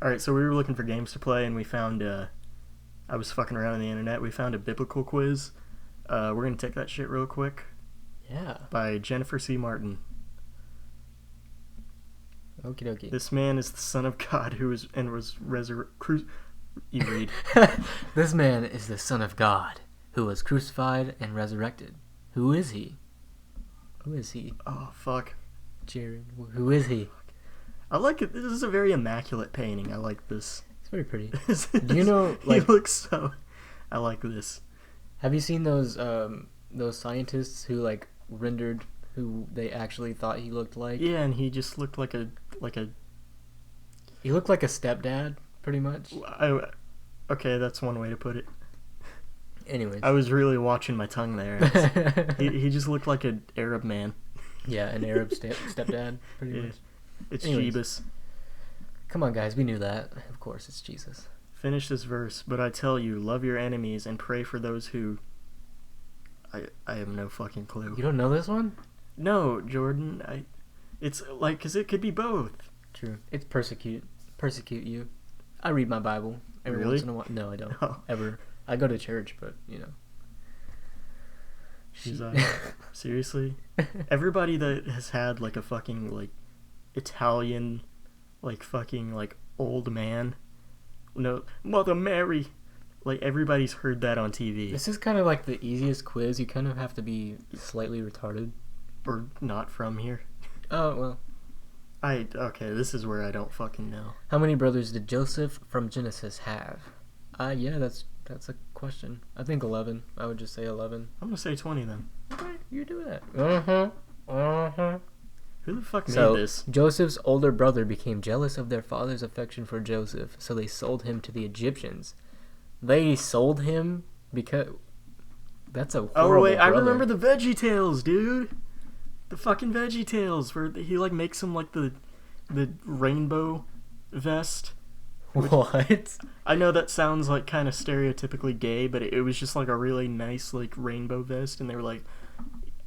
All right, so we were looking for games to play, and we found. I was fucking around on the internet. We found a biblical quiz. We're gonna take that shit real quick. Yeah. By Jennifer C. Martin. Okie dokie. This man is the Son of God who was resurrected. You read. This man is the Son of God who was crucified and resurrected. Who is he? Who is he? Oh fuck. Jared. Who is he? I like it. This is a very immaculate painting. I like this. It's very pretty. Do you know? He looks so. I like this. Have you seen those scientists who like rendered who they actually thought he looked like? Yeah, and he just looked like a. He looked like a stepdad, pretty much. Okay, that's one way to put it. Anyways, I was really watching my tongue there. he just looked like an Arab man. Yeah, an Arab stepdad, pretty much. It's Anyways. Jeebus. Come on, guys, we knew that. Of course, it's Jesus. Finish this verse, but I tell you, love your enemies and pray for those who. I have no fucking clue. You don't know this one? No, Jordan. It's like, cause it could be both. True. It's persecute you. I read my Bible every Really? once in a while. No, I don't. Oh. Ever. I go to church, but She's seriously. Everybody that has had like a fucking like Italian, like fucking like old man, no, Mother Mary, like everybody's heard that on TV. This is kind of like the easiest quiz. You kind of have to be slightly retarded. Or not from here. Oh, well. Okay, this is where I don't fucking know. How many brothers did Joseph from Genesis have? Yeah, that's a question. I think 11. I would just say 11. I'm gonna say 20 then. Okay, you do that. Uh-huh. Who the fuck So, made this? Joseph's older brother became jealous of their father's affection for Joseph, so they sold him to the Egyptians. They sold him because... That's a horrible Oh wait, I brother. remember the Veggie Tales, dude. The fucking Veggie Tales, where he like makes him like the rainbow vest. What? I know that sounds like kind of stereotypically gay, but it was just like a really nice like rainbow vest, and they were like,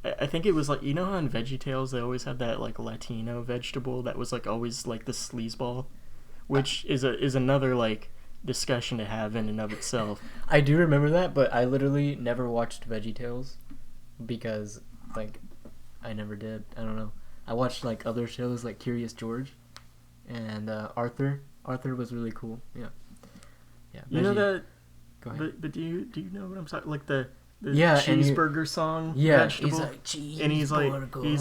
I think it was like, you know how in Veggie Tales they always had that like Latino vegetable that was like always like the sleazeball, which is another like discussion to have in and of itself. I do remember that, but I literally never watched VeggieTales because, like, I never did. I don't know. I watched, like, other shows like Curious George and Arthur. Arthur was really cool. Yeah. You know that? Go ahead. But do you know what I'm talking? Like the Yeah, and cheeseburger song? Yeah, Vegetable? he's like, cheeseburger. And he's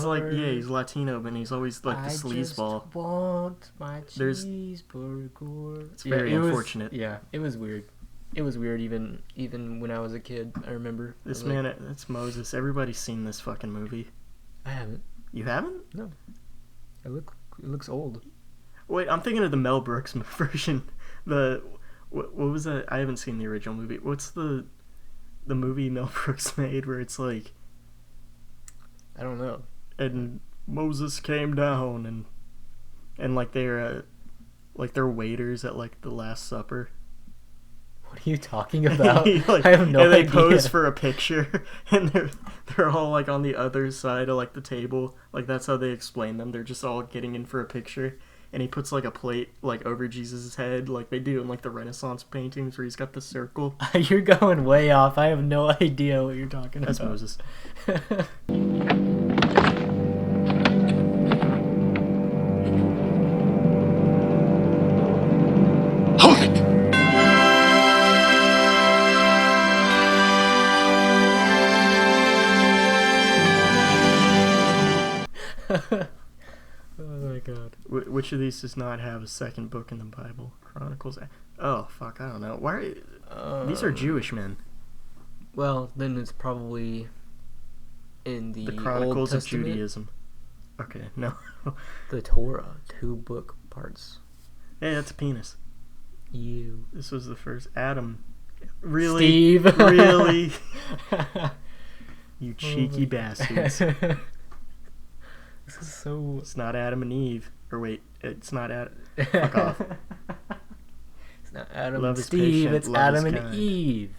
like, yeah, he's Latino, but he's always like the sleazeball. I just want my There's- cheeseburger. It's very unfortunate. It was weird. It was weird even when I was a kid. I remember. This I was man, like, it's Moses. Everybody's seen this fucking movie. I haven't. You haven't? No. It looks old. Wait, I'm thinking of the Mel Brooks version. What was that? I haven't seen the original movie. What's the movie Mel Brooks made where it's like, I don't know. and Moses came down and like they're waiters at like the Last Supper. What are you talking about? Like, I have no and they idea. pose for a picture, and they're all like on the other side of like the table. Like that's how they explain them. They're just all getting in for a picture, and he puts like a plate like over Jesus' head, like they do in like the Renaissance paintings where he's got the circle. You're going way off. I have no idea what you're talking That's about. Moses. Hold it! Oh my god. Which of these does not have a second book in the Bible? Chronicles. Oh fuck, I don't know. Why? These are Jewish men. Well, then it's probably in the The Chronicles Old of Testament, Judaism. Okay, no. the Torah, 2 book parts. Hey, that's a penis. You. This was the first Adam. Really? Steve. Really? You cheeky my bastards. This is so... It's not Adam and Eve. Or wait, it's not Adam. Fuck off. It's not Adam Love and is Steve, patient, it's love is Adam and kind. Eve.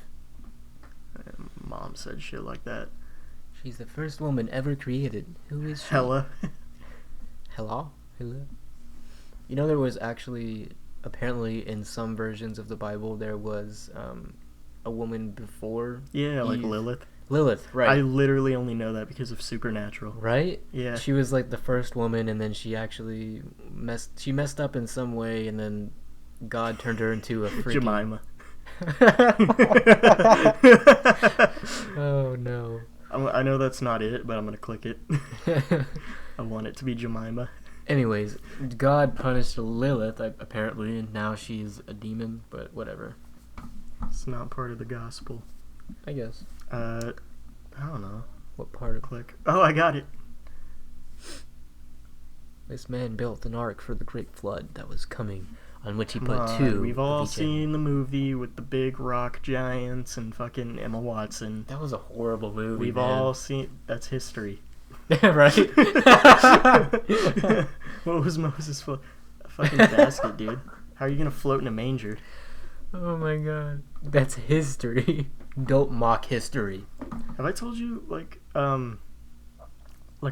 Mom said shit like that. She's the first woman ever created. Who is she? Hella. Hello? Hello? You know there was actually apparently in some versions of the Bible there was a woman before Yeah, like Eve. Lilith. Lilith, right? I literally only know that because of Supernatural. Right? Yeah. She was like the first woman, and then she actually messed up in some way, and then God turned her into a freaking Jemima. Oh no. I know that's not it, but I'm gonna click it. I want it to be Jemima. Anyways, God punished Lilith apparently, and now she's a demon. But whatever. It's not part of the gospel. I guess. I don't know. What part of Click. Oh, I got it. this man built an ark for the great flood that was coming, on which he Come put on, two. we've of all each seen the movie with the big rock giants and fucking Emma Watson. That was a horrible movie. We've all seen. That's history. right. What was Moses for? A fucking basket, dude. How are you gonna float in a manger? Oh my god, that's history. Don't mock history. Have I told you like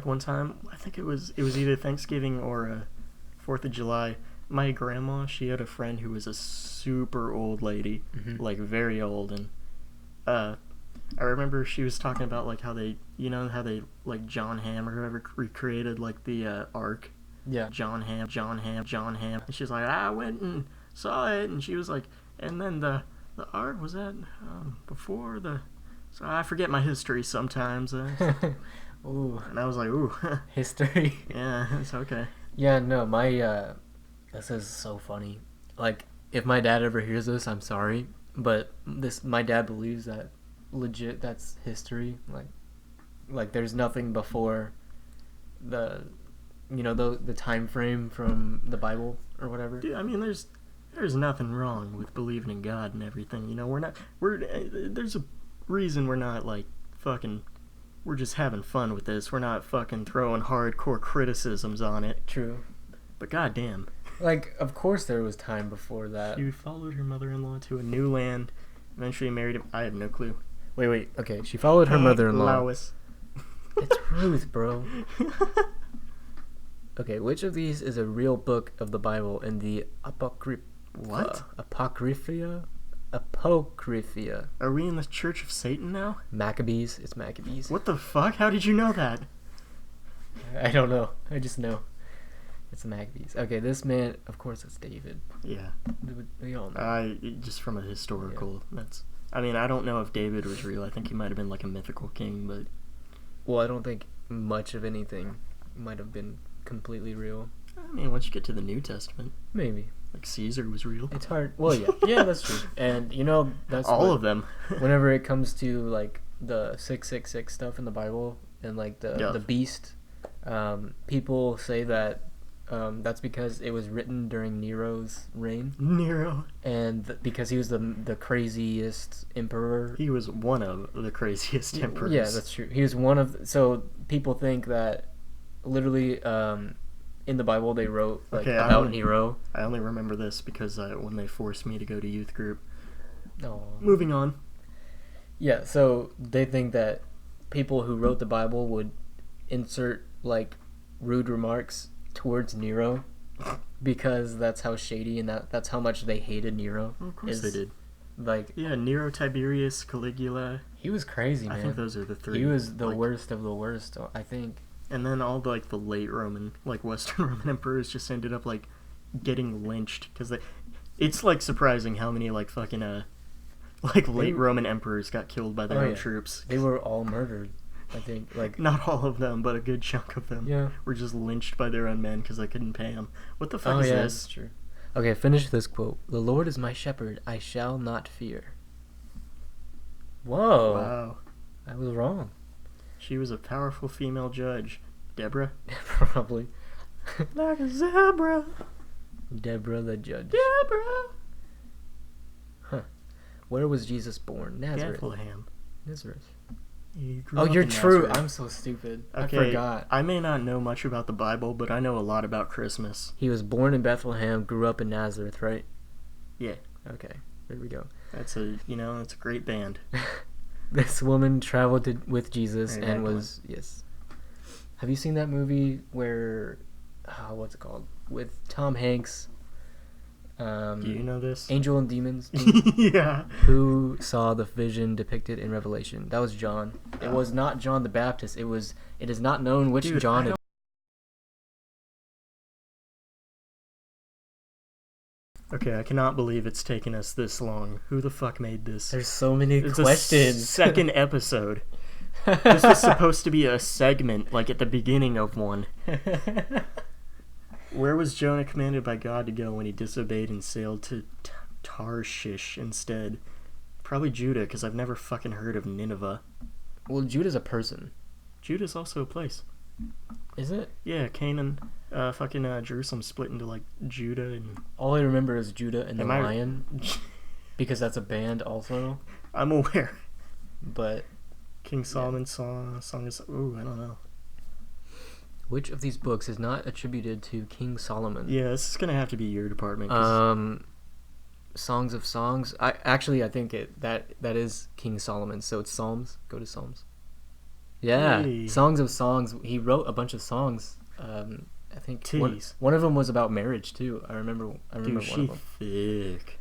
one time? I think it was either Thanksgiving or 4th of July. My grandma, she had a friend who was a super old lady, like very old, and I remember she was talking about like how they like John Hamm or whoever recreated like the Ark. Yeah. John Hamm. And she's like, I went and saw it, and she was like, and then the Ark was that before the. So I forget my history sometimes. Ooh. And I was like, ooh. History. Yeah, it's okay. Yeah, no, this is so funny. Like, if my dad ever hears this, I'm sorry, but my dad believes that legit that's history. Like there's nothing before the time frame from the Bible or whatever. Dude, I mean, there's nothing wrong with believing in God and everything. You know, there's a reason we're not like fucking. We're just having fun with this. We're not fucking throwing hardcore criticisms on it. True. But goddamn. Like, of course there was time before that. She followed her mother-in-law to a new land, eventually married him. I have no clue. Wait. Okay, she followed her mother-in-law. Lois. It's Ruth, bro. Okay, which of these is a real book of the Bible in the Apocrypha? What? Apocrypha? Are we in the Church of Satan now? Maccabees. It's Maccabees. What the fuck? How did you know that? I don't know. I just know. It's the Maccabees. Okay, this man, of course, it's David. Yeah. We all know. Just from a historical. Yeah. I mean, I don't know if David was real. I think he might have been like a mythical king, but. Well, I don't think much of anything might have been completely real. I mean, once you get to the New Testament. Maybe. Like Caesar was real. It's hard. Well, yeah. Yeah, that's true. And, that's all of them. Whenever it comes to, like, the 666 stuff in the Bible and, like, the beast, people say that that's because it was written during Nero's reign. Nero. And because he was the craziest emperor. He was one of the craziest emperors. Yeah, that's true. He was one of... So people think that literally... in the Bible, they wrote about Nero. I only remember this because when they forced me to go to youth group. Oh. Moving on. Yeah, so they think that people who wrote the Bible would insert like rude remarks towards Nero because that's how shady and that's how much they hated Nero. Well, of course they did. Like Nero, Tiberius, Caligula. He was crazy, man. I think those are the three. He was the worst of the worst, I think. And then all the late Roman, Western Roman emperors just ended up getting lynched because it's surprising how many fucking late Roman emperors got killed by their own troops. They were all murdered, I think. Not all of them, but a good chunk of them. Were just lynched by their own men because they couldn't pay them. What the fuck is this? That's true. Okay, finish this quote. The Lord is my shepherd; I shall not fear. Whoa! Wow, I was wrong. She was a powerful female judge. Deborah? Probably. Like a zebra. Deborah the judge. Deborah! Huh. Where was Jesus born? Nazareth. Bethlehem. Nazareth. You're true. I'm so stupid. Okay, I forgot. I may not know much about the Bible, but I know a lot about Christmas. He was born in Bethlehem, grew up in Nazareth, right? Yeah. Okay, there we go. That's a great band. This woman traveled with Jesus and was... Yes. Have you seen that movie where... what's it called? With Tom Hanks. Do you know this? Angel and Demons. Yeah. Who saw the vision depicted in Revelation? That was John. It was not John the Baptist. It is not known which Dude, John I it. Okay, I cannot believe it's taken us this long. Who the fuck made this? There's so many It's questions. a second episode. This was supposed to be a segment, like at the beginning of one. Where was Jonah commanded by God to go when he disobeyed and sailed to Tarshish instead? Probably Judah, because I've never fucking heard of Nineveh. Well, Judah's a person. Judah's also a place. Is it? Yeah, Canaan, Jerusalem split into like Judah and... All I remember is Judah and the Am I- Lion, because that's a band also. I'm aware. But King Solomon's song of... Ooh, I don't know. which of these books is not attributed to King Solomon? Yeah, this is gonna have to be your department. 'Cause Songs of Songs. I think that is King Solomon. So it's Psalms. Go to Psalms. Yeah, Hey. Songs of Songs. He wrote a bunch of songs. I think Titties. one of them was about marriage too. I remember Dude, one she of them. thick.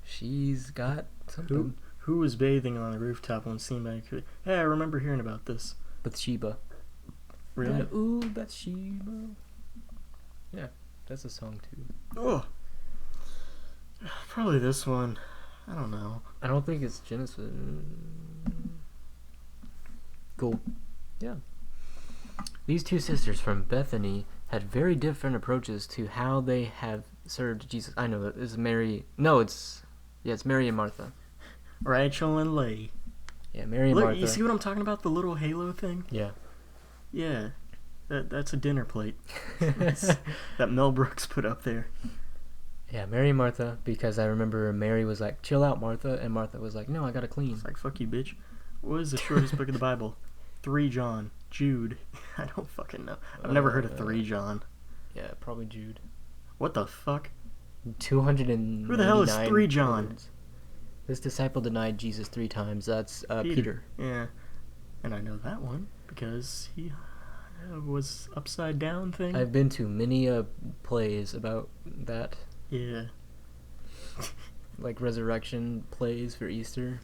She's got something. Who was bathing on the rooftop when seen by... Hey, I remember hearing about this. Bathsheba. Really? Yeah, ooh, Bathsheba. Yeah, that's a song too. Oh. Probably this one. I don't know. I don't think it's Genesis. Cool. Yeah. These two sisters from Bethany had very different approaches to how they have served Jesus. I know that it's Mary. No, it's Mary and Martha. Rachel and Leigh. Yeah, Mary and Look, Martha. you see what I'm talking about? The little halo thing? Yeah. Yeah. That's a dinner plate. That Mel Brooks put up there. Yeah, Mary and Martha, because I remember Mary was like, "Chill out, Martha," and Martha was like, "No, I gotta clean." It's like, fuck you, bitch. What is the shortest book of the Bible? 3 John. Jude. I don't fucking know. I've never heard of 3 John. Yeah, probably Jude. What the fuck? 200. Who the hell is 3 John? words. This disciple denied Jesus 3 times. That's Peter. Yeah. And I know that one because he was upside down thing. I've been to many plays about that, Yeah. like resurrection plays for Easter.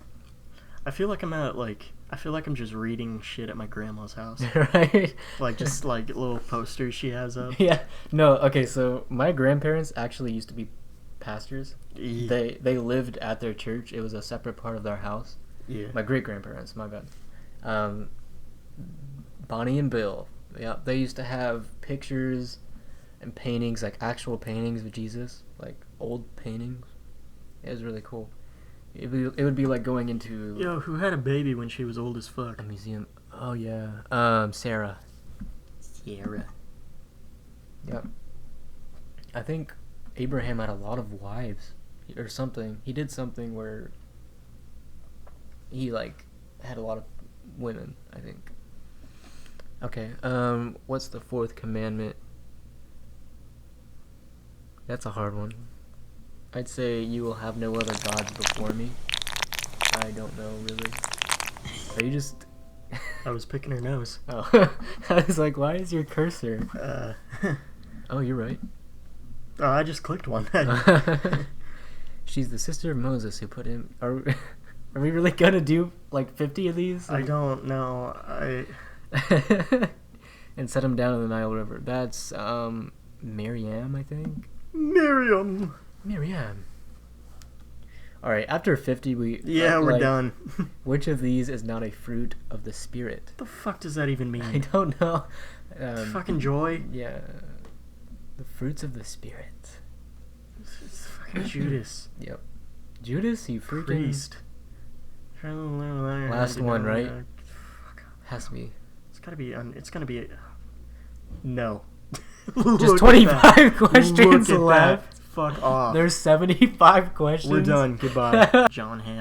I feel like I'm just reading shit at my grandma's house. Right? Like just like little posters she has up. Yeah. No. Okay. So my grandparents actually used to be pastors. Yeah. They lived at their church. It was a separate part of their house. Yeah. My great grandparents. My bad. Bonnie and Bill. Yeah. They used to have pictures and paintings, like actual paintings of Jesus, like old paintings. It was really cool. It would be like going into Yo, who had a baby when she was old as fuck? a museum. Oh yeah. Sarah. Sierra. Yep. I think Abraham had a lot of wives or something. He did something where he like had a lot of women, I think. Okay. What's the 4th commandment? That's a hard one. I'd say you will have no other gods before me. I don't know really. Are you just I was picking her nose. Oh. I was like, why is your cursor? Oh, you're right. Oh, I just clicked one. She's the sister of Moses who put him. Are we really gonna do like 50 of these? I don't know. And set him down in the Nile River. That's Miriam, I think. Miriam. All right. After 50, We're done. Which of these is not a fruit of the spirit? What the fuck does that even mean? I don't know. Fucking joy. Yeah. The fruits of the spirit. It's fucking Judas. Yep. Judas, you freaking Priest. Last one, right? Has to be. It's gotta be. It's gonna be. No. Just 25 questions Look at left. that. Fuck off. There's 75 questions. We're done. Goodbye. John Hamm.